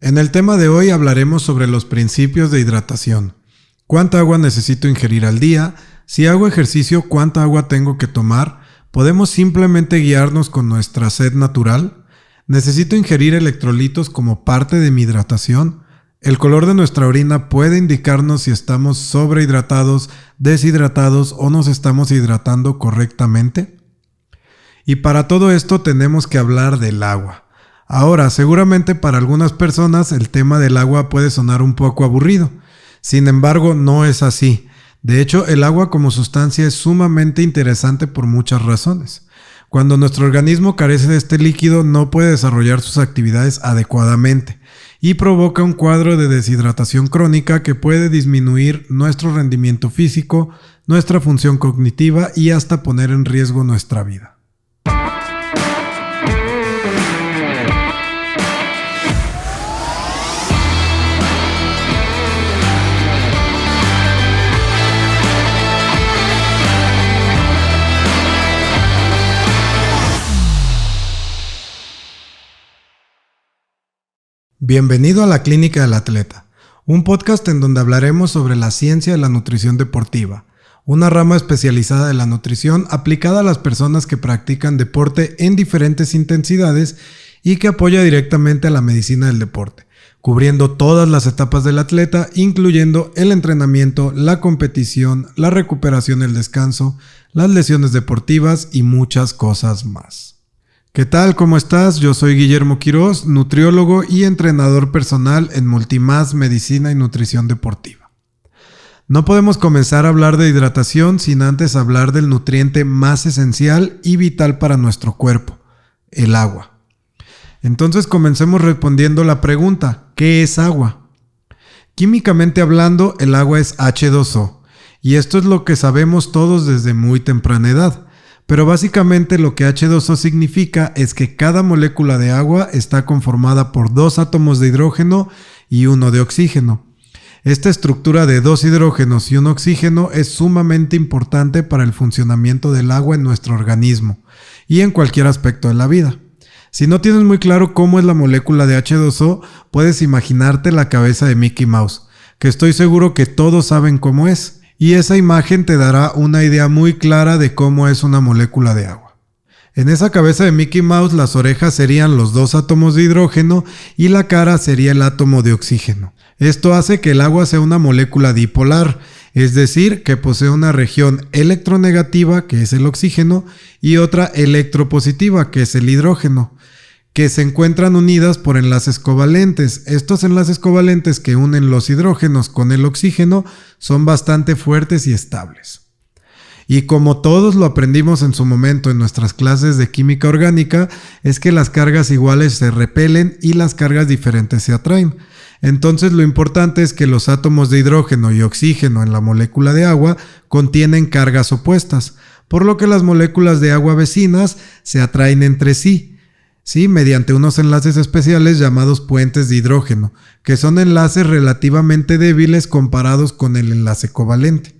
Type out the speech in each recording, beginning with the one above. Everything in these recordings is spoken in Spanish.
En el tema de hoy hablaremos sobre los principios de hidratación. ¿Cuánta agua necesito ingerir al día? Si hago ejercicio, ¿cuánta agua tengo que tomar? ¿Podemos simplemente guiarnos con nuestra sed natural? ¿Necesito ingerir electrolitos como parte de mi hidratación? ¿El color de nuestra orina puede indicarnos si estamos sobrehidratados, deshidratados o nos estamos hidratando correctamente? Y para todo esto tenemos que hablar del agua. Ahora, seguramente para algunas personas el tema del agua puede sonar un poco aburrido. Sin embargo, no es así. De hecho, el agua como sustancia es sumamente interesante por muchas razones. Cuando nuestro organismo carece de este líquido, no puede desarrollar sus actividades adecuadamente y provoca un cuadro de deshidratación crónica que puede disminuir nuestro rendimiento físico, nuestra función cognitiva y hasta poner en riesgo nuestra vida. Bienvenido a la Clínica del Atleta, un podcast en donde hablaremos sobre la ciencia de la nutrición deportiva, una rama especializada de la nutrición aplicada a las personas que practican deporte en diferentes intensidades y que apoya directamente a la medicina del deporte, cubriendo todas las etapas del atleta, incluyendo el entrenamiento, la competición, la recuperación, el descanso, las lesiones deportivas y muchas cosas más. ¿Qué tal? ¿Cómo estás? Yo soy Guillermo Quiroz, nutriólogo y entrenador personal en Multimás Medicina y Nutrición Deportiva. No podemos comenzar a hablar de hidratación sin antes hablar del nutriente más esencial y vital para nuestro cuerpo, el agua. Entonces comencemos respondiendo la pregunta, ¿qué es agua? Químicamente hablando, el agua es H2O, y esto es lo que sabemos todos desde muy temprana edad. Pero básicamente lo que H2O significa es que cada molécula de agua está conformada por 2 átomos de hidrógeno y 1 de oxígeno. Esta estructura de 2 hidrógenos y 1 oxígeno es sumamente importante para el funcionamiento del agua en nuestro organismo y en cualquier aspecto de la vida. Si no tienes muy claro cómo es la molécula de H2O, puedes imaginarte la cabeza de Mickey Mouse, que estoy seguro que todos saben cómo es. Y esa imagen te dará una idea muy clara de cómo es una molécula de agua. En esa cabeza de Mickey Mouse, las orejas serían los 2 átomos de hidrógeno y la cara sería el átomo de oxígeno. Esto hace que el agua sea una molécula dipolar, es decir, que posee una región electronegativa, que es el oxígeno, y otra electropositiva, que es el hidrógeno, que se encuentran unidas por enlaces covalentes. Estos enlaces covalentes que unen los hidrógenos con el oxígeno son bastante fuertes y estables. Y como todos lo aprendimos en su momento en nuestras clases de química orgánica, es que las cargas iguales se repelen y las cargas diferentes se atraen. Entonces lo importante es que los átomos de hidrógeno y oxígeno en la molécula de agua contienen cargas opuestas, por lo que las moléculas de agua vecinas se atraen entre sí. Sí, mediante unos enlaces especiales llamados puentes de hidrógeno, que son enlaces relativamente débiles comparados con el enlace covalente.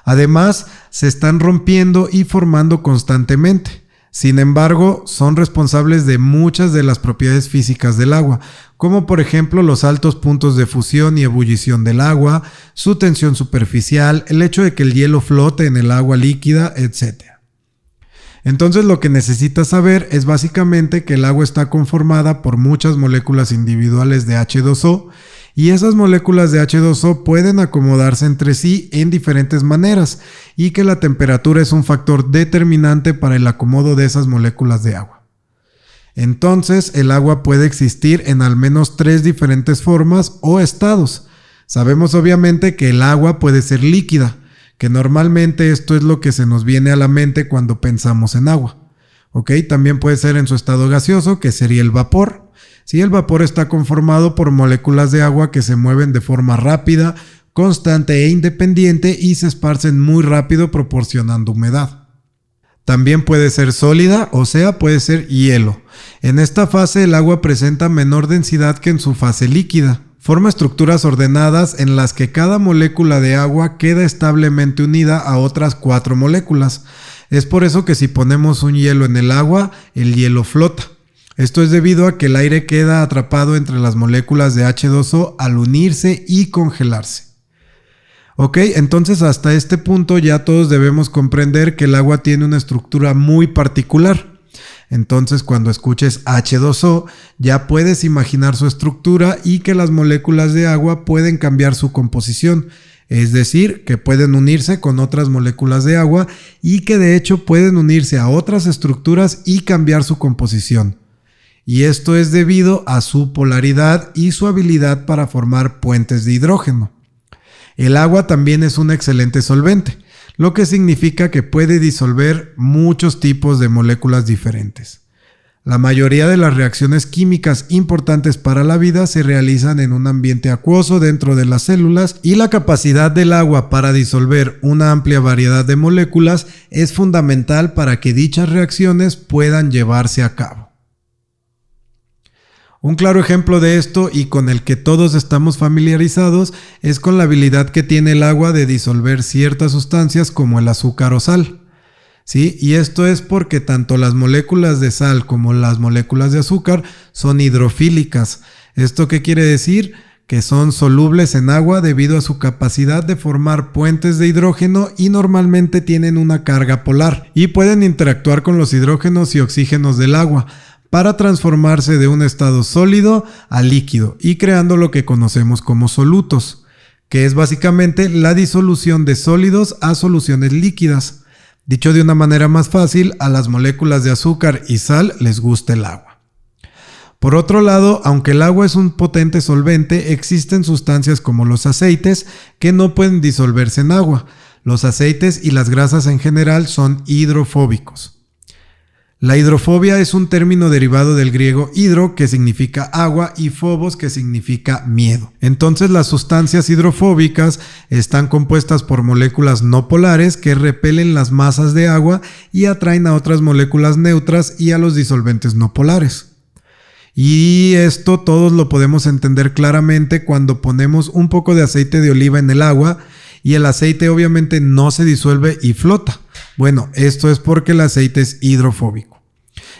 Además, se están rompiendo y formando constantemente. Sin embargo, son responsables de muchas de las propiedades físicas del agua, como por ejemplo los altos puntos de fusión y ebullición del agua, su tensión superficial, el hecho de que el hielo flote en el agua líquida, etc. Entonces lo que necesitas saber es básicamente que el agua está conformada por muchas moléculas individuales de H2O y esas moléculas de H2O pueden acomodarse entre sí en diferentes maneras y que la temperatura es un factor determinante para el acomodo de esas moléculas de agua. Entonces el agua puede existir en al menos 3 diferentes formas o estados. Sabemos obviamente que el agua puede ser líquida, que normalmente esto es lo que se nos viene a la mente cuando pensamos en agua. También puede ser en su estado gaseoso, que sería el vapor. El vapor está conformado por moléculas de agua que se mueven de forma rápida, constante e independiente y se esparcen muy rápido proporcionando humedad. También puede ser sólida, o sea, puede ser hielo. En esta fase el agua presenta menor densidad que en su fase líquida. Forma estructuras ordenadas en las que cada molécula de agua queda establemente unida a otras 4 moléculas. Es por eso que si ponemos un hielo en el agua, el hielo flota. Esto es debido a que el aire queda atrapado entre las moléculas de H2O al unirse y congelarse. Ok, entonces hasta este punto ya todos debemos comprender que el agua tiene una estructura muy particular. Entonces cuando escuches H2O ya puedes imaginar su estructura y que las moléculas de agua pueden cambiar su composición. Es decir, que pueden unirse con otras moléculas de agua y que de hecho pueden unirse a otras estructuras y cambiar su composición. Y esto es debido a su polaridad y su habilidad para formar puentes de hidrógeno. El agua también es un excelente solvente, lo que significa que puede disolver muchos tipos de moléculas diferentes. La mayoría de las reacciones químicas importantes para la vida se realizan en un ambiente acuoso dentro de las células y la capacidad del agua para disolver una amplia variedad de moléculas es fundamental para que dichas reacciones puedan llevarse a cabo. Un claro ejemplo de esto y con el que todos estamos familiarizados es con la habilidad que tiene el agua de disolver ciertas sustancias como el azúcar o sal. ¿Sí? Y esto es porque tanto las moléculas de sal como las moléculas de azúcar son hidrofílicas. ¿Esto qué quiere decir? Que son solubles en agua debido a su capacidad de formar puentes de hidrógeno y normalmente tienen una carga polar y pueden interactuar con los hidrógenos y oxígenos del agua para transformarse de un estado sólido a líquido y creando lo que conocemos como solutos, que es básicamente la disolución de sólidos a soluciones líquidas. Dicho de una manera más fácil, a las moléculas de azúcar y sal les gusta el agua. Por otro lado, aunque el agua es un potente solvente, existen sustancias como los aceites que no pueden disolverse en agua. Los aceites y las grasas en general son hidrofóbicos. La hidrofobia es un término derivado del griego hidro, que significa agua, y phobos, que significa miedo. Entonces las sustancias hidrofóbicas están compuestas por moléculas no polares que repelen las masas de agua y atraen a otras moléculas neutras y a los disolventes no polares. Y esto todos lo podemos entender claramente cuando ponemos un poco de aceite de oliva en el agua y el aceite obviamente no se disuelve y flota. Bueno, esto es porque el aceite es hidrofóbico.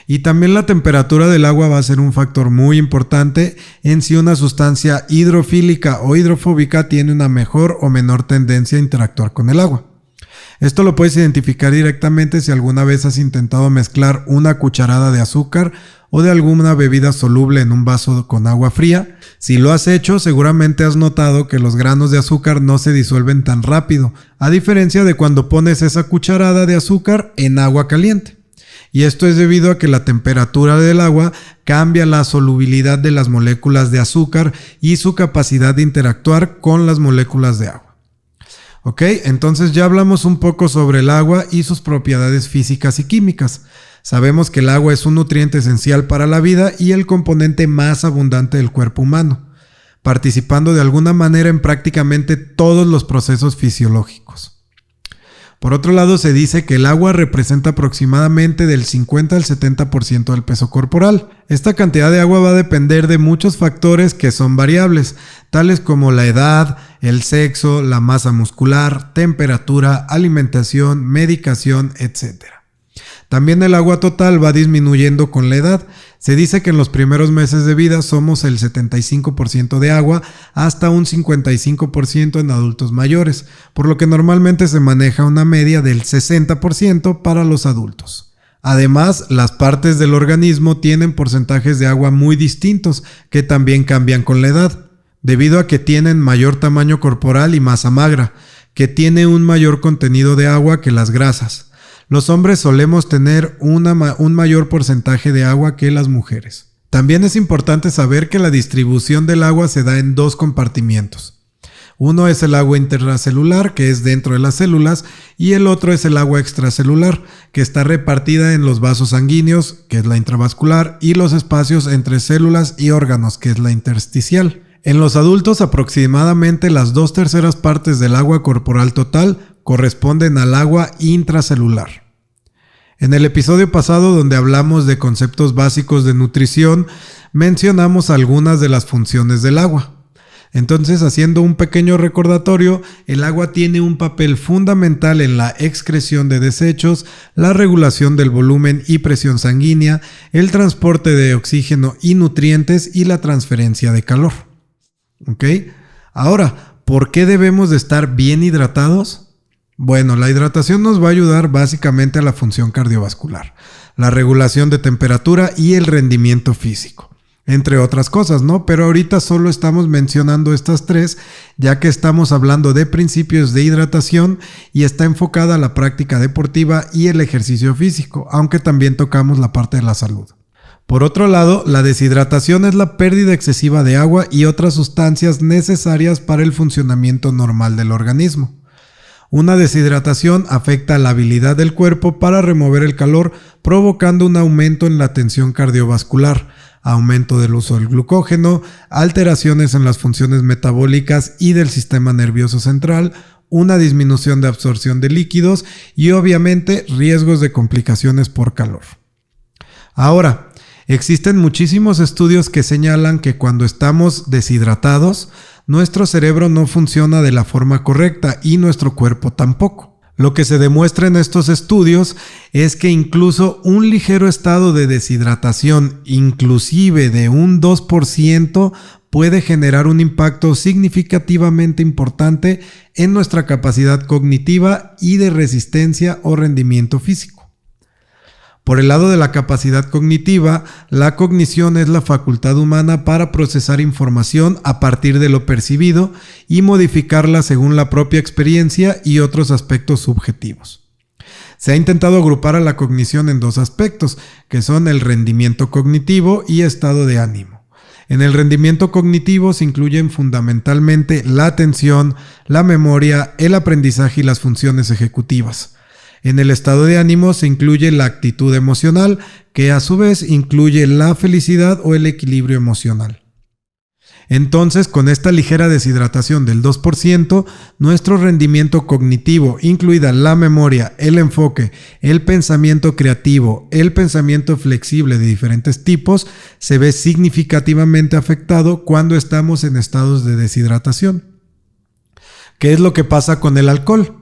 Y también la temperatura del agua va a ser un factor muy importante en si una sustancia hidrofílica o hidrofóbica tiene una mejor o menor tendencia a interactuar con el agua. Esto lo puedes identificar directamente si alguna vez has intentado mezclar una cucharada de azúcar o de alguna bebida soluble en un vaso con agua fría. Si lo has hecho, seguramente has notado que los granos de azúcar no se disuelven tan rápido, a diferencia de cuando pones esa cucharada de azúcar en agua caliente. Y esto es debido a que la temperatura del agua cambia la solubilidad de las moléculas de azúcar y su capacidad de interactuar con las moléculas de agua. Ok, entonces ya hablamos un poco sobre el agua y sus propiedades físicas y químicas. Sabemos que el agua es un nutriente esencial para la vida y el componente más abundante del cuerpo humano, participando de alguna manera en prácticamente todos los procesos fisiológicos. Por otro lado, se dice que el agua representa aproximadamente del 50 al 70% del peso corporal. Esta cantidad de agua va a depender de muchos factores que son variables, tales como la edad, el sexo, la masa muscular, temperatura, alimentación, medicación, etc. También el agua total va disminuyendo con la edad. Se dice que en los primeros meses de vida somos el 75% de agua hasta un 55% en adultos mayores, por lo que normalmente se maneja una media del 60% para los adultos. Además, las partes del organismo tienen porcentajes de agua muy distintos que también cambian con la edad, debido a que tienen mayor tamaño corporal y masa magra, que tiene un mayor contenido de agua que las grasas. Los hombres solemos tener un mayor porcentaje de agua que las mujeres. También es importante saber que la distribución del agua se da en dos compartimientos. Uno es el agua intracelular, que es dentro de las células, y el otro es el agua extracelular, que está repartida en los vasos sanguíneos, que es la intravascular, y los espacios entre células y órganos, que es la intersticial. En los adultos, aproximadamente las 2/3 partes del agua corporal total corresponden al agua intracelular. En el episodio pasado, donde hablamos de conceptos básicos de nutrición, mencionamos algunas de las funciones del agua. Entonces, haciendo un pequeño recordatorio, el agua tiene un papel fundamental en la excreción de desechos, la regulación del volumen y presión sanguínea, el transporte de oxígeno y nutrientes y la transferencia de calor. ¿Ok? Ahora, ¿por qué debemos de estar bien hidratados? Bueno, la hidratación nos va a ayudar básicamente a la función cardiovascular, la regulación de temperatura y el rendimiento físico. Entre otras cosas, ¿no? Pero ahorita solo estamos mencionando estas tres, ya que estamos hablando de principios de hidratación y está enfocada a la práctica deportiva y el ejercicio físico, aunque también tocamos la parte de la salud. Por otro lado, la deshidratación es la pérdida excesiva de agua y otras sustancias necesarias para el funcionamiento normal del organismo. Una deshidratación afecta la habilidad del cuerpo para remover el calor, provocando un aumento en la tensión cardiovascular, aumento del uso del glucógeno, alteraciones en las funciones metabólicas y del sistema nervioso central, una disminución de absorción de líquidos y obviamente riesgos de complicaciones por calor. Ahora, existen muchísimos estudios que señalan que cuando estamos deshidratados, nuestro cerebro no funciona de la forma correcta y nuestro cuerpo tampoco. Lo que se demuestra en estos estudios es que incluso un ligero estado de deshidratación, inclusive de un 2%, puede generar un impacto significativamente importante en nuestra capacidad cognitiva y de resistencia o rendimiento físico. Por el lado de la capacidad cognitiva, la cognición es la facultad humana para procesar información a partir de lo percibido y modificarla según la propia experiencia y otros aspectos subjetivos. Se ha intentado agrupar a la cognición en dos aspectos, que son el rendimiento cognitivo y estado de ánimo. En el rendimiento cognitivo se incluyen fundamentalmente la atención, la memoria, el aprendizaje y las funciones ejecutivas. En el estado de ánimo se incluye la actitud emocional, que a su vez incluye la felicidad o el equilibrio emocional. Entonces, con esta ligera deshidratación del 2%, nuestro rendimiento cognitivo, incluida la memoria, el enfoque, el pensamiento creativo, el pensamiento flexible de diferentes tipos, se ve significativamente afectado cuando estamos en estados de deshidratación. ¿Qué es lo que pasa con el alcohol?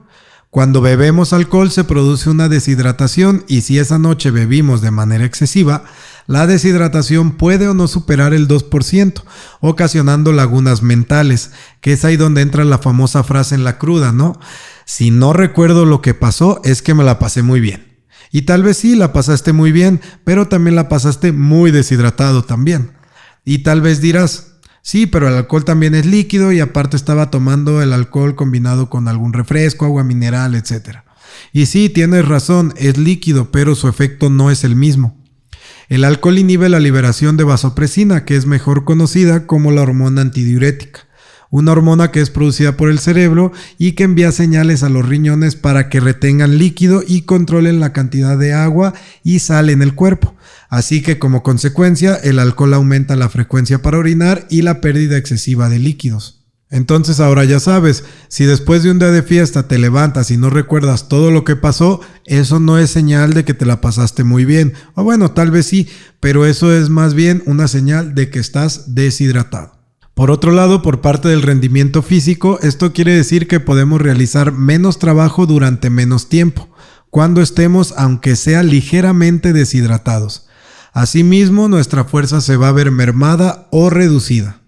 Cuando bebemos alcohol se produce una deshidratación y si esa noche bebimos de manera excesiva, la deshidratación puede o no superar el 2%, ocasionando lagunas mentales, que es ahí donde entra la famosa frase en la cruda, ¿no? Si no recuerdo lo que pasó, es que me la pasé muy bien. Y tal vez sí, la pasaste muy bien, pero también la pasaste muy deshidratado también. Y tal vez dirás, sí, pero el alcohol también es líquido y aparte estaba tomando el alcohol combinado con algún refresco, agua mineral, etc. Y sí, tienes razón, es líquido, pero su efecto no es el mismo. El alcohol inhibe la liberación de vasopresina, que es mejor conocida como la hormona antidiurética, una hormona que es producida por el cerebro y que envía señales a los riñones para que retengan líquido y controlen la cantidad de agua y sal en el cuerpo. Así que como consecuencia, el alcohol aumenta la frecuencia para orinar y la pérdida excesiva de líquidos. Entonces ahora ya sabes, si después de un día de fiesta te levantas y no recuerdas todo lo que pasó, eso no es señal de que te la pasaste muy bien. O bueno, tal vez sí, pero eso es más bien una señal de que estás deshidratado. Por otro lado, por parte del rendimiento físico, esto quiere decir que podemos realizar menos trabajo durante menos tiempo, cuando estemos aunque sea ligeramente deshidratados. Asimismo, nuestra fuerza se va a ver mermada o reducida.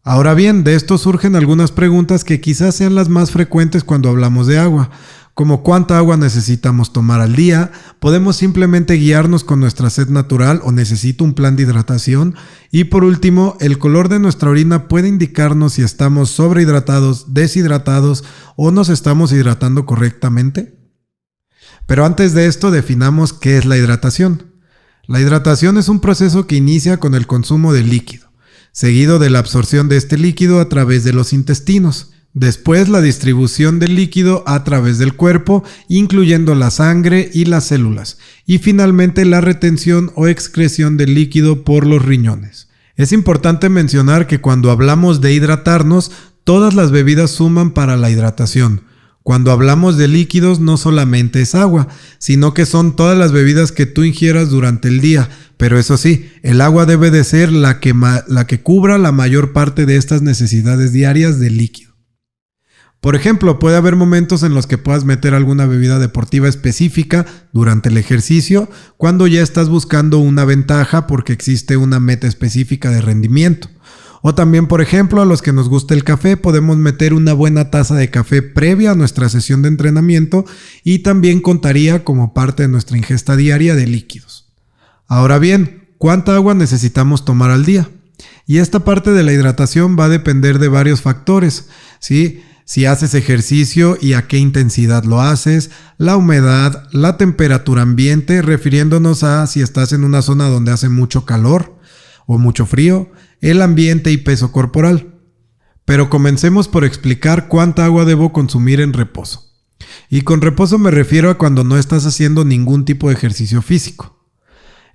Ahora bien, de esto surgen algunas preguntas que quizás sean las más frecuentes cuando hablamos de agua, como cuánta agua necesitamos tomar al día, podemos simplemente guiarnos con nuestra sed natural o necesito un plan de hidratación, y por último, el color de nuestra orina puede indicarnos si estamos sobrehidratados, deshidratados o nos estamos hidratando correctamente. Pero antes de esto, definamos qué es la hidratación. La hidratación es un proceso que inicia con el consumo de líquido, seguido de la absorción de este líquido a través de los intestinos. Después la distribución del líquido a través del cuerpo, incluyendo la sangre y las células. Y finalmente la retención o excreción del líquido por los riñones. Es importante mencionar que cuando hablamos de hidratarnos, todas las bebidas suman para la hidratación. Cuando hablamos de líquidos no solamente es agua, sino que son todas las bebidas que tú ingieras durante el día. Pero eso sí, el agua debe de ser la que cubra la mayor parte de estas necesidades diarias de líquido. Por ejemplo, puede haber momentos en los que puedas meter alguna bebida deportiva específica durante el ejercicio cuando ya estás buscando una ventaja porque existe una meta específica de rendimiento. O también, por ejemplo, a los que nos gusta el café, podemos meter una buena taza de café previa a nuestra sesión de entrenamiento y también contaría como parte de nuestra ingesta diaria de líquidos. Ahora bien, ¿cuánta agua necesitamos tomar al día? Y esta parte de la hidratación va a depender de varios factores, ¿sí? Si haces ejercicio y a qué intensidad lo haces, la humedad, la temperatura ambiente, refiriéndonos a si estás en una zona donde hace mucho calor o mucho frío, el ambiente y peso corporal. Pero comencemos por explicar cuánta agua debo consumir en reposo. Y con reposo me refiero a cuando no estás haciendo ningún tipo de ejercicio físico.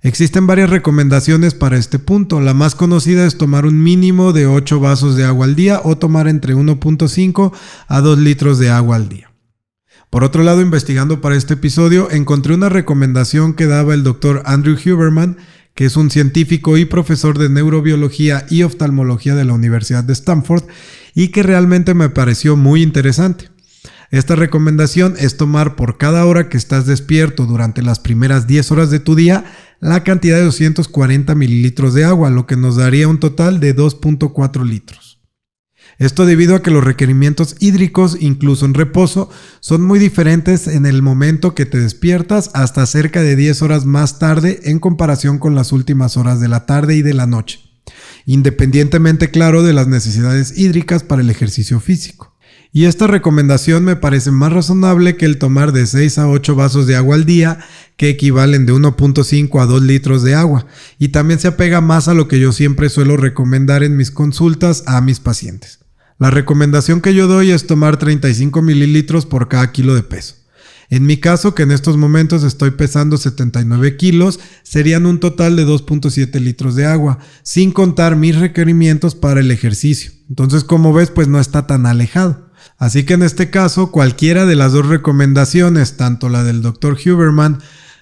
Existen varias recomendaciones para este punto. La más conocida es tomar un mínimo de 8 vasos de agua al día o tomar entre 1.5 a 2 litros de agua al día. Por otro lado, investigando para este episodio, encontré una recomendación que daba el Dr. Andrew Huberman, que es un científico y profesor de neurobiología y oftalmología de la Universidad de Stanford, y que realmente me pareció muy interesante. Esta recomendación es tomar por cada hora que estás despierto durante las primeras 10 horas de tu día la cantidad de 240 mililitros de agua, lo que nos daría un total de 2.4 litros. Esto debido a que los requerimientos hídricos, incluso en reposo, son muy diferentes en el momento que te despiertas hasta cerca de 10 horas más tarde en comparación con las últimas horas de la tarde y de la noche, independientemente, claro, de las necesidades hídricas para el ejercicio físico. Y esta recomendación me parece más razonable que el tomar de 6 a 8 vasos de agua al día, que equivalen de 1.5 a 2 litros de agua, y también se apega más a lo que yo siempre suelo recomendar en mis consultas a mis pacientes. La recomendación que yo doy es tomar 35 mililitros por cada kilo de peso. En mi caso, que en estos momentos estoy pesando 79 kilos, serían un total de 2.7 litros de agua, sin contar mis requerimientos para el ejercicio. Entonces, como ves, pues no está tan alejado. Así que en este caso, cualquiera de las dos recomendaciones, tanto la del Dr. Huberman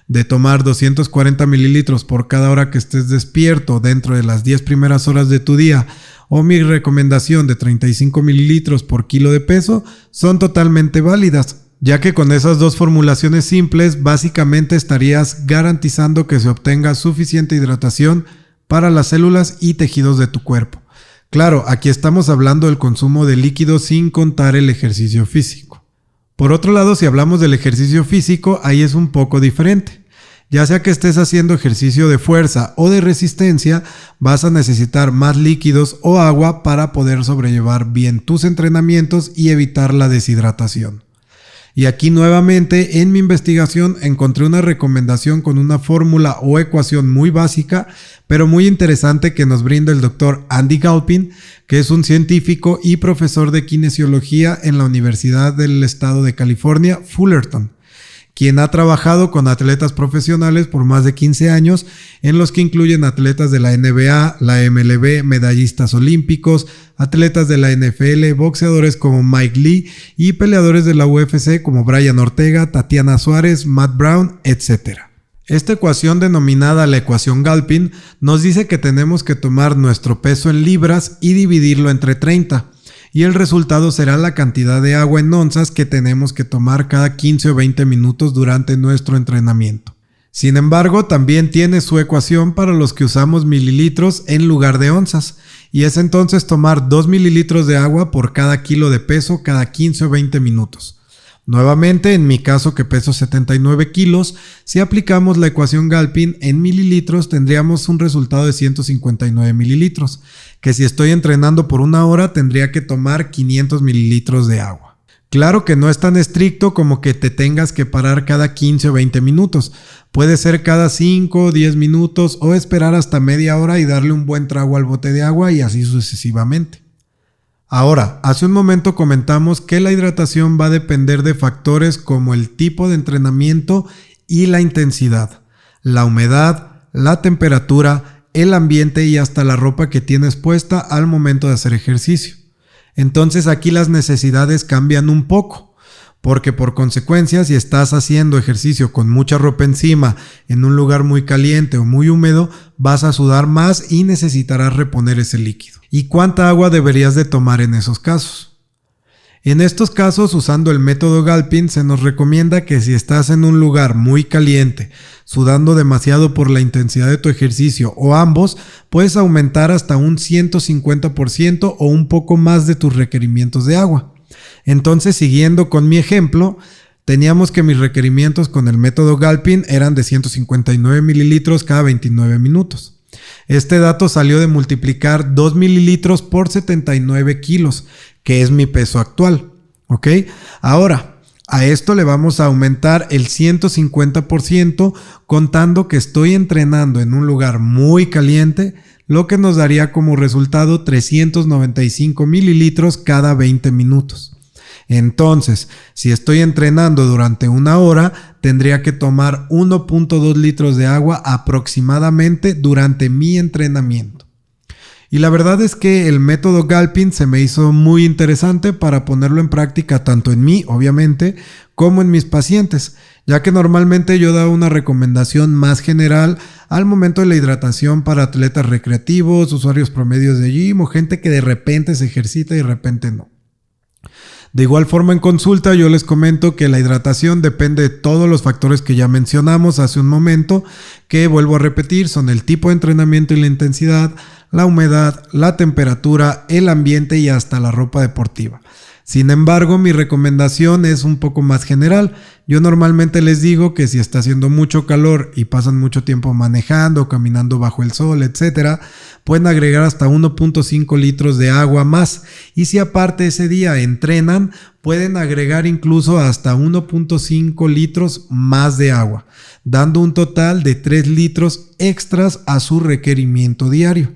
de tomar 240 mililitros por cada hora que estés despierto dentro de las 10 primeras horas de tu día, o mi recomendación de 35 mililitros por kilo de peso, son totalmente válidas, ya que con esas dos formulaciones simples básicamente estarías garantizando que se obtenga suficiente hidratación para las células y tejidos de tu cuerpo. Claro, aquí estamos hablando del consumo de líquidos sin contar el ejercicio físico. Por otro lado, si hablamos del ejercicio físico, ahí es un poco diferente. Ya sea que estés haciendo ejercicio de fuerza o de resistencia, vas a necesitar más líquidos o agua para poder sobrellevar bien tus entrenamientos y evitar la deshidratación. Y aquí nuevamente en mi investigación encontré una recomendación con una fórmula o ecuación muy básica, pero muy interesante que nos brinda el Dr. Andy Galpin, que es un científico y profesor de kinesiología en la Universidad del Estado de California, Fullerton, quien ha trabajado con atletas profesionales por más de 15 años, en los que incluyen atletas de la NBA, la MLB, medallistas olímpicos, atletas de la NFL, boxeadores como Mike Lee y peleadores de la UFC como Brian Ortega, Tatiana Suárez, Matt Brown, etc. Esta ecuación, denominada la ecuación Galpin, nos dice que tenemos que tomar nuestro peso en libras y dividirlo entre 30. Y el resultado será la cantidad de agua en onzas que tenemos que tomar cada 15 o 20 minutos durante nuestro entrenamiento. Sin embargo, también tiene su ecuación para los que usamos mililitros en lugar de onzas, y es entonces tomar 2 mililitros de agua por cada kilo de peso cada 15 o 20 minutos. Nuevamente, en mi caso que peso 79 kilos, si aplicamos la ecuación Galpin en mililitros tendríamos un resultado de 159 mililitros, que si estoy entrenando por una hora tendría que tomar 500 mililitros de agua. Claro que no es tan estricto como que te tengas que parar cada 15 o 20 minutos, puede ser cada 5 o 10 minutos o esperar hasta media hora y darle un buen trago al bote de agua y así sucesivamente. Ahora, hace un momento comentamos que la hidratación va a depender de factores como el tipo de entrenamiento y la intensidad, la humedad, la temperatura, el ambiente y hasta la ropa que tienes puesta al momento de hacer ejercicio. Entonces aquí las necesidades cambian un poco. porque por consecuencia, si estás haciendo ejercicio con mucha ropa encima, en un lugar muy caliente o muy húmedo, vas a sudar más y necesitarás reponer ese líquido. ¿Y cuánta agua deberías de tomar en esos casos? En estos casos, usando el método Galpin, se nos recomienda que si estás en un lugar muy caliente, sudando demasiado por la intensidad de tu ejercicio o ambos, puedes aumentar hasta un 150% o un poco más de tus requerimientos de agua. Entonces, siguiendo con mi ejemplo, teníamos que mis requerimientos con el método Galpin eran de 159 mililitros cada 29 minutos. Este dato salió de multiplicar 2 mililitros por 79 kilos, que es mi peso actual, ¿ok? Ahora, a esto le vamos a aumentar el 150% contando que estoy entrenando en un lugar muy caliente, lo que nos daría como resultado 395 mililitros cada 20 minutos. Entonces, si estoy entrenando durante una hora, tendría que tomar 1.2 litros de agua aproximadamente durante mi entrenamiento. Y la verdad es que el método Galpin se me hizo muy interesante para ponerlo en práctica tanto en mí, obviamente, como en mis pacientes, ya que normalmente yo daba una recomendación más general al momento de la hidratación para atletas recreativos, usuarios promedios de gym o gente que de repente se ejercita y de repente no. De igual forma en consulta yo les comento que la hidratación depende de todos los factores que ya mencionamos hace un momento, que vuelvo a repetir son el tipo de entrenamiento y la intensidad, la humedad, la temperatura, el ambiente y hasta la ropa deportiva. Sin embargo, mi recomendación es un poco más general. Yo normalmente les digo que si está haciendo mucho calor y pasan mucho tiempo manejando, caminando bajo el sol, etc., pueden agregar hasta 1.5 litros de agua más. Y si aparte ese día entrenan, pueden agregar incluso hasta 1.5 litros más de agua, dando un total de 3 litros extras a su requerimiento diario.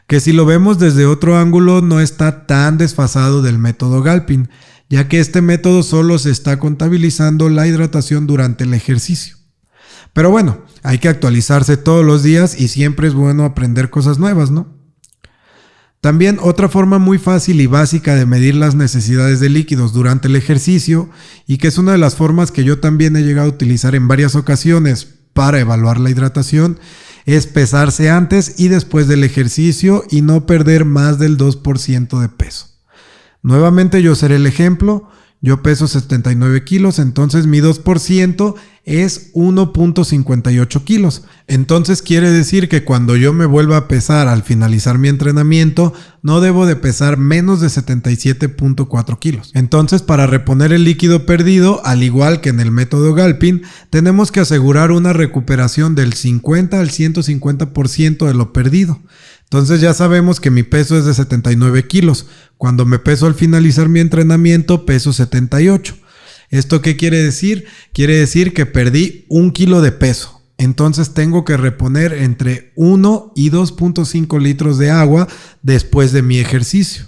Que si lo vemos desde otro ángulo no está tan desfasado del método Galpin, ya que este método solo se está contabilizando la hidratación durante el ejercicio. Pero bueno, hay que actualizarse todos los días y siempre es bueno aprender cosas nuevas, ¿no? También otra forma muy fácil y básica de medir las necesidades de líquidos durante el ejercicio, y que es una de las formas que yo también he llegado a utilizar en varias ocasiones para evaluar la hidratación, es pesarse antes y después del ejercicio y no perder más del 2% de peso. Nuevamente yo seré el ejemplo, yo peso 79 kilos, entonces mi 2% es 1.58 kilos. Entonces quiere decir que cuando yo me vuelva a pesar al finalizar mi entrenamiento, no debo de pesar menos de 77.4 kilos. Entonces para reponer el líquido perdido, al igual que en el método Galpin, tenemos que asegurar una recuperación del 50 al 150% de lo perdido. Entonces ya sabemos que mi peso es de 79 kilos. Cuando me peso al finalizar mi entrenamiento, peso 78. ¿Esto qué quiere decir? Quiere decir que perdí 1 kilo de peso. Entonces tengo que reponer entre 1 y 2.5 litros de agua después de mi ejercicio.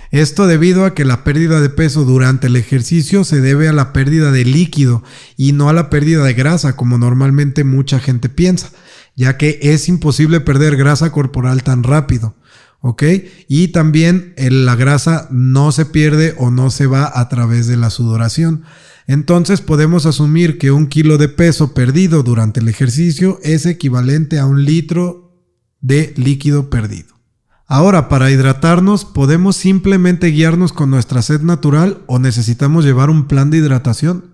Esto debido a que la pérdida de peso durante el ejercicio se debe a la pérdida de líquido y no a la pérdida de grasa, como normalmente mucha gente piensa, ya que es imposible perder grasa corporal tan rápido, ¿ok? Y también la grasa no se pierde o no se va a través de la sudoración. Entonces podemos asumir que 1 kilo de peso perdido durante el ejercicio es equivalente a 1 litro de líquido perdido. Ahora, para hidratarnos, ¿podemos simplemente guiarnos con nuestra sed natural o necesitamos llevar un plan de hidratación?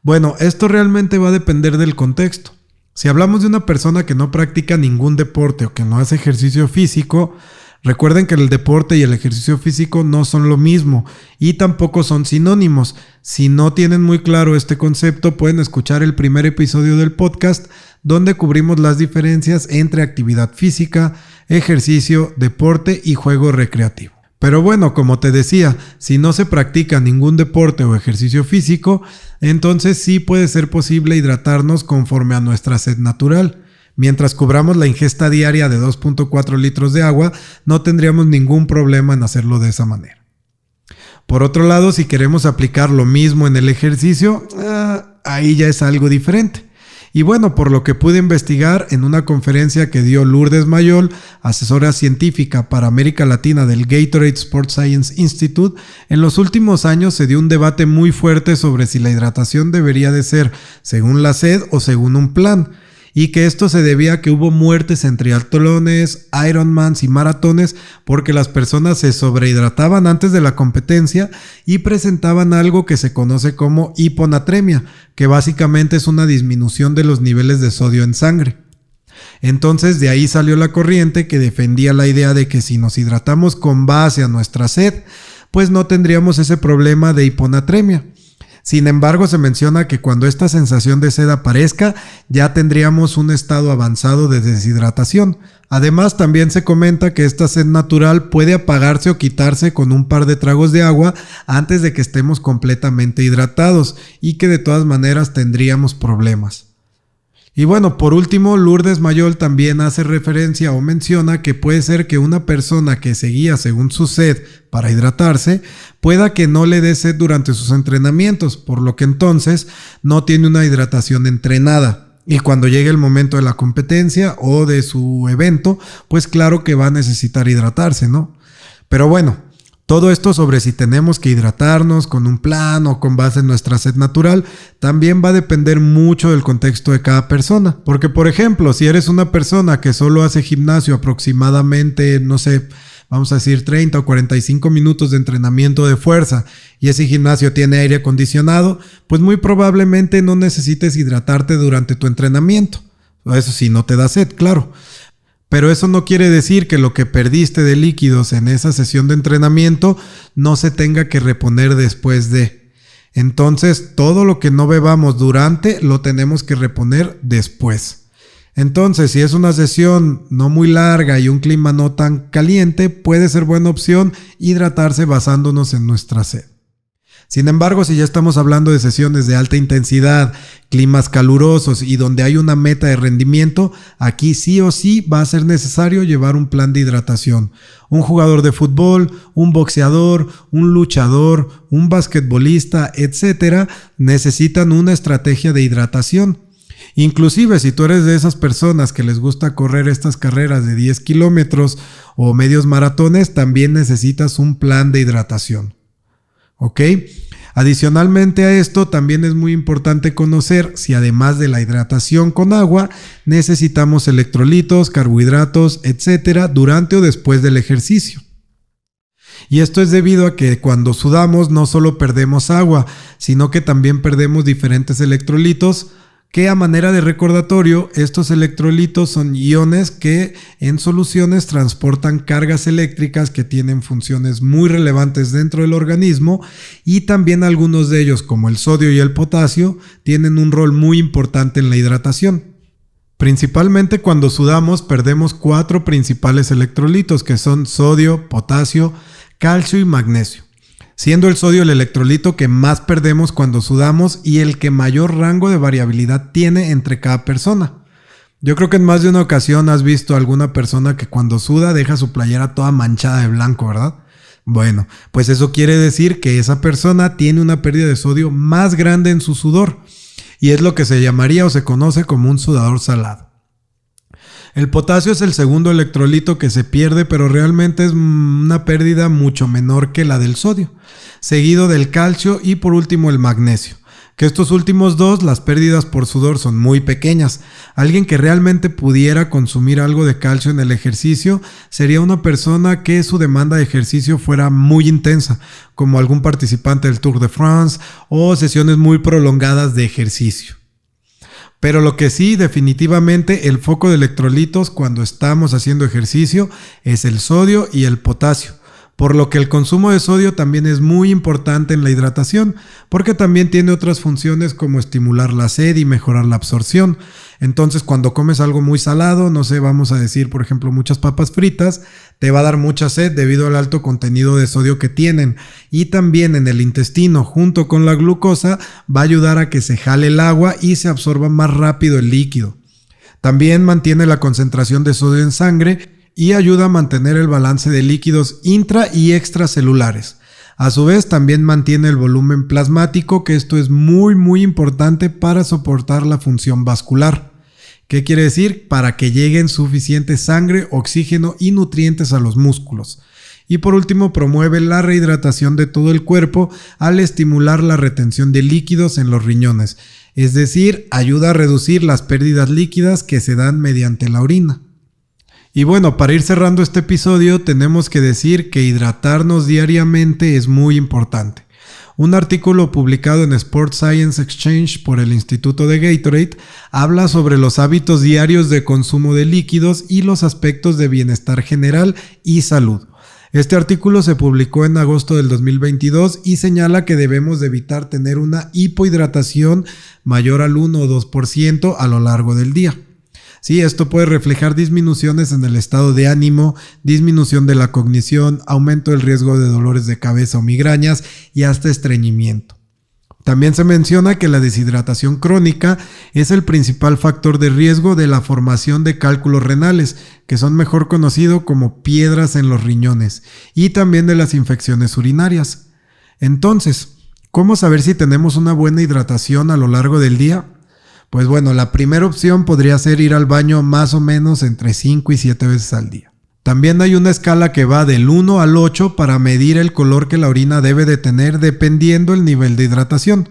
Bueno, esto realmente va a depender del contexto. Si hablamos de una persona que no practica ningún deporte o que no hace ejercicio físico, recuerden que el deporte y el ejercicio físico no son lo mismo y tampoco son sinónimos. Si no tienen muy claro este concepto, pueden escuchar el primer episodio del podcast donde cubrimos las diferencias entre actividad física, ejercicio, deporte y juego recreativo. Pero bueno, como te decía, si no se practica ningún deporte o ejercicio físico, entonces sí puede ser posible hidratarnos conforme a nuestra sed natural. Mientras cubramos la ingesta diaria de 2.4 litros de agua, no tendríamos ningún problema en hacerlo de esa manera. Por otro lado, si queremos aplicar lo mismo en el ejercicio, ahí ya es algo diferente. Y bueno, por lo que pude investigar en una conferencia que dio Lourdes Mayol, asesora científica para América Latina del Gatorade Sports Science Institute, en los últimos años se dio un debate muy fuerte sobre si la hidratación debería de ser según la sed o según un plan, y que esto se debía a que hubo muertes en triatlones, Ironmans y maratones porque las personas se sobrehidrataban antes de la competencia y presentaban algo que se conoce como hiponatremia, que básicamente es una disminución de los niveles de sodio en sangre. Entonces de ahí salió la corriente que defendía la idea de que si nos hidratamos con base a nuestra sed, pues no tendríamos ese problema de hiponatremia. Sin embargo, se menciona que cuando esta sensación de sed aparezca, ya tendríamos un estado avanzado de deshidratación. Además, también se comenta que esta sed natural puede apagarse o quitarse con un par de tragos de agua antes de que estemos completamente hidratados y que de todas maneras tendríamos problemas. Y bueno, por último, Lourdes Mayol también hace referencia o menciona que puede ser que una persona que se guía según su sed para hidratarse pueda que no le dé sed durante sus entrenamientos, por lo que entonces no tiene una hidratación entrenada. Y cuando llegue el momento de la competencia o de su evento, pues claro que va a necesitar hidratarse, ¿no? Pero bueno, todo esto sobre si tenemos que hidratarnos con un plan o con base en nuestra sed natural también va a depender mucho del contexto de cada persona. Porque, por ejemplo, si eres una persona que solo hace gimnasio aproximadamente, no sé, vamos a decir 30 o 45 minutos de entrenamiento de fuerza y ese gimnasio tiene aire acondicionado, pues muy probablemente no necesites hidratarte durante tu entrenamiento. Eso sí, no te da sed, claro. Pero eso no quiere decir que lo que perdiste de líquidos en esa sesión de entrenamiento no se tenga que reponer después de. Entonces, todo lo que no bebamos durante lo tenemos que reponer después. Entonces, si es una sesión no muy larga y un clima no tan caliente, puede ser buena opción hidratarse basándonos en nuestra sed. Sin embargo, si ya estamos hablando de sesiones de alta intensidad, climas calurosos y donde hay una meta de rendimiento, aquí sí o sí va a ser necesario llevar un plan de hidratación. Un jugador de fútbol, un boxeador, un luchador, un basquetbolista, etcétera, necesitan una estrategia de hidratación. Inclusive si tú eres de esas personas que les gusta correr estas carreras de 10 kilómetros o medios maratones, también necesitas un plan de hidratación. ¿Ok? Adicionalmente a esto, también es muy importante conocer si además de la hidratación con agua, necesitamos electrolitos, carbohidratos, etcétera, durante o después del ejercicio. Y esto es debido a que cuando sudamos no solo perdemos agua, sino que también perdemos diferentes electrolitos, que a manera de recordatorio, estos electrolitos son iones que en soluciones transportan cargas eléctricas que tienen funciones muy relevantes dentro del organismo y también algunos de ellos, como el sodio y el potasio, tienen un rol muy importante en la hidratación. Principalmente cuando sudamos perdemos 4 principales electrolitos que son sodio, potasio, calcio y magnesio, siendo el sodio el electrolito que más perdemos cuando sudamos y el que mayor rango de variabilidad tiene entre cada persona. Yo creo que en más de una ocasión has visto a alguna persona que cuando suda deja su playera toda manchada de blanco, ¿verdad? Bueno, pues eso quiere decir que esa persona tiene una pérdida de sodio más grande en su sudor y es lo que se llamaría o se conoce como un sudador salado. El potasio es el segundo electrolito que se pierde, pero realmente es una pérdida mucho menor que la del sodio, seguido del calcio y por último el magnesio. Que estos últimos dos, las pérdidas por sudor son muy pequeñas. Alguien que realmente pudiera consumir algo de calcio en el ejercicio sería una persona que su demanda de ejercicio fuera muy intensa, como algún participante del Tour de France o sesiones muy prolongadas de ejercicio. Pero lo que sí, definitivamente, el foco de electrolitos cuando estamos haciendo ejercicio es el sodio y el potasio. Por lo que el consumo de sodio también es muy importante en la hidratación, porque también tiene otras funciones como estimular la sed y mejorar la absorción. Entonces, cuando comes algo muy salado, no sé, vamos a decir, por ejemplo, muchas papas fritas, te va a dar mucha sed debido al alto contenido de sodio que tienen. Y también en el intestino, junto con la glucosa, va a ayudar a que se jale el agua y se absorba más rápido el líquido. También mantiene la concentración de sodio en sangre y ayuda a mantener el balance de líquidos intra y extracelulares. A su vez, también mantiene el volumen plasmático, que esto es muy importante para soportar la función vascular. ¿Qué quiere decir? Para que lleguen suficiente sangre, oxígeno y nutrientes a los músculos. Y por último, promueve la rehidratación de todo el cuerpo al estimular la retención de líquidos en los riñones. Es decir, ayuda a reducir las pérdidas líquidas que se dan mediante la orina. Y bueno, para ir cerrando este episodio, tenemos que decir que hidratarnos diariamente es muy importante. Un artículo publicado en Sports Science Exchange por el Instituto de Gatorade habla sobre los hábitos diarios de consumo de líquidos y los aspectos de bienestar general y salud. Este artículo se publicó en agosto del 2022 y señala que debemos de evitar tener una hipohidratación mayor al 1 o 2% a lo largo del día. Sí, esto puede reflejar disminuciones en el estado de ánimo, disminución de la cognición, aumento del riesgo de dolores de cabeza o migrañas y hasta estreñimiento. También se menciona que la deshidratación crónica es el principal factor de riesgo de la formación de cálculos renales, que son mejor conocidos como piedras en los riñones, y también de las infecciones urinarias. Entonces, ¿cómo saber si tenemos una buena hidratación a lo largo del día? Pues bueno, la primera opción podría ser ir al baño más o menos entre 5 y 7 veces al día. También hay una escala que va del 1 al 8 para medir el color que la orina debe de tener dependiendo el nivel de hidratación.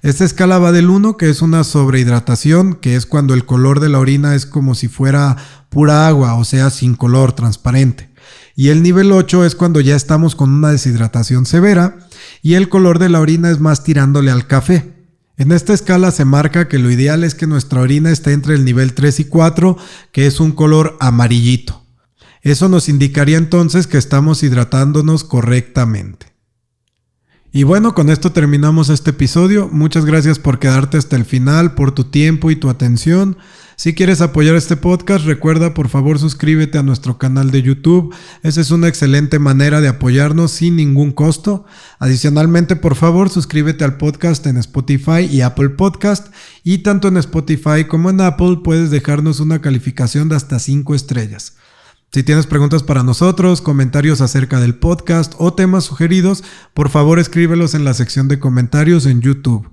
Esta escala va del 1, que es una sobrehidratación, que es cuando el color de la orina es como si fuera pura agua, o sea, sin color, transparente. Y el nivel 8 es cuando ya estamos con una deshidratación severa y el color de la orina es más tirándole al café. En esta escala se marca que lo ideal es que nuestra orina esté entre el nivel 3 y 4, que es un color amarillito. Eso nos indicaría entonces que estamos hidratándonos correctamente. Y bueno, con esto terminamos este episodio. Muchas gracias por quedarte hasta el final, por tu tiempo y tu atención. Si quieres apoyar este podcast, recuerda por favor suscríbete a nuestro canal de YouTube. Esa es una excelente manera de apoyarnos sin ningún costo. Adicionalmente, por favor, suscríbete al podcast en Spotify y Apple Podcast. Y tanto en Spotify como en Apple puedes dejarnos una calificación de hasta 5 estrellas. Si tienes preguntas para nosotros, comentarios acerca del podcast o temas sugeridos, por favor escríbelos en la sección de comentarios en YouTube.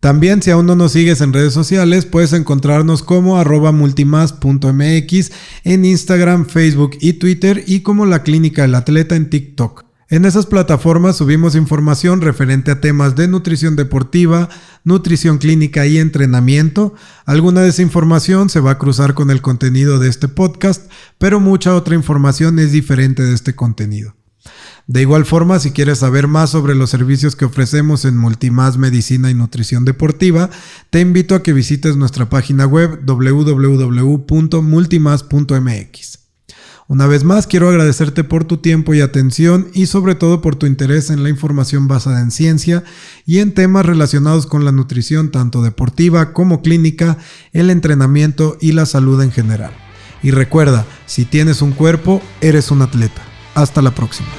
También, si aún no nos sigues en redes sociales, puedes encontrarnos como @multimas.mx en Instagram, Facebook y Twitter, y como La Clínica del Atleta en TikTok. En esas plataformas subimos información referente a temas de nutrición deportiva, nutrición clínica y entrenamiento. Alguna de esa información se va a cruzar con el contenido de este podcast, pero mucha otra información es diferente de este contenido. De igual forma, si quieres saber más sobre los servicios que ofrecemos en Multimas Medicina y Nutrición Deportiva, te invito a que visites nuestra página web www.multimas.mx. Una vez más, quiero agradecerte por tu tiempo y atención y sobre todo por tu interés en la información basada en ciencia y en temas relacionados con la nutrición tanto deportiva como clínica, el entrenamiento y la salud en general. Y recuerda, si tienes un cuerpo, eres un atleta. Hasta la próxima.